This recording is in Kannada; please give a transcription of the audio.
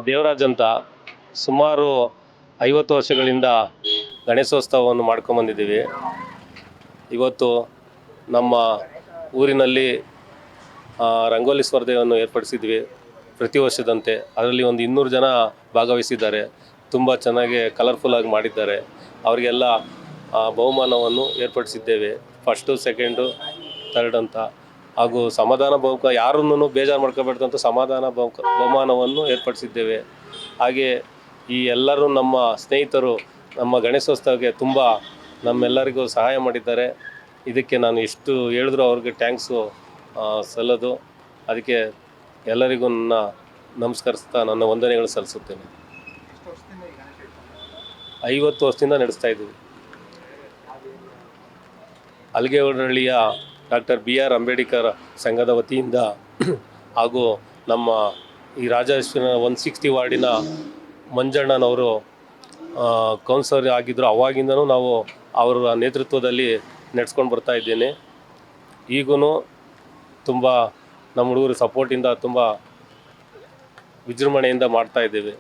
ದೇವರಾಜ್ ಅಂತ ಸುಮಾರು 50 ವರ್ಷಗಳಿಂದ ಗಣೇಶೋತ್ಸವವನ್ನು ಮಾಡ್ಕೊಂಬಂದಿದ್ದೀವಿ. ಇವತ್ತು ನಮ್ಮ ಊರಿನಲ್ಲಿ ರಂಗೋಲಿ ಸ್ಪರ್ಧೆಯನ್ನು ಏರ್ಪಡಿಸಿದ್ವಿ ಪ್ರತಿ ವರ್ಷದಂತೆ. ಅದರಲ್ಲಿ ಒಂದು 200 ಜನ ಭಾಗವಹಿಸಿದ್ದಾರೆ. ತುಂಬ ಚೆನ್ನಾಗಿ ಕಲರ್ಫುಲ್ಲಾಗಿ ಮಾಡಿದ್ದಾರೆ. ಅವರಿಗೆಲ್ಲ ಬಹುಮಾನವನ್ನು ಏರ್ಪಡಿಸಿದ್ದೇವೆ. ಫಸ್ಟು, ಸೆಕೆಂಡು, ಥರ್ಡ್ ಅಂತ. ಹಾಗೂ ಸಮಾಧಾನ ಯಾರನ್ನೂ ಬೇಜಾರು ಮಾಡ್ಕೋಬಾರ್ದು ಅಂತ ಸಮಾಧಾನ ಬಹುಮಾನವನ್ನು ಏರ್ಪಡಿಸಿದ್ದೇವೆ. ಹಾಗೆ ಈ ಎಲ್ಲರೂ ನಮ್ಮ ಸ್ನೇಹಿತರು ನಮ್ಮ ಗಣೇಶೋತ್ಸವಕ್ಕೆ ತುಂಬ ನಮ್ಮೆಲ್ಲರಿಗೂ ಸಹಾಯ ಮಾಡಿದ್ದಾರೆ. ಇದಕ್ಕೆ ನಾನು ಎಷ್ಟು ಹೇಳಿದ್ರು ಅವ್ರಿಗೆ ಥ್ಯಾಂಕ್ಸು ಸಲ್ಲೋದು. ಅದಕ್ಕೆ ಎಲ್ಲರಿಗೂ ನಮಸ್ಕರಿಸ್ತಾ ನನ್ನ ವಂದನೆಗಳು ಸಲ್ಲಿಸುತ್ತೇನೆ. 50 ವರ್ಷದಿಂದ ನಡೆಸ್ತಾ ಇದ್ದೀವಿ. ಅಲ್ಗೇವನಹಳ್ಳಿಯ ಡಾಕ್ಟರ್ BR ಅಂಬೇಡ್ಕರ್ ಸಂಘದ ವತಿಯಿಂದ ಹಾಗೂ ನಮ್ಮ ಈ ರಾಜೇಶ್ವರ 160 ವಾರ್ಡಿನ ಮಂಜಣ್ಣನವರು ಕೌನ್ಸಿಲರ್ ಆಗಿದ್ದರು. ಅವಾಗಿಂದನೂ ನಾವು ಅವರ ನೇತೃತ್ವದಲ್ಲಿ ನಡೆಸ್ಕೊಂಡು ಬರ್ತಾ ಇದ್ದೇನೆ. ಈಗೂ ತುಂಬ ನಮ್ಮ ಹುಡುಗರ ಸಪೋರ್ಟಿಂದ ತುಂಬ ವಿಜೃಂಭಣೆಯಿಂದ ಮಾಡ್ತಾ ಇದ್ದೇವೆ.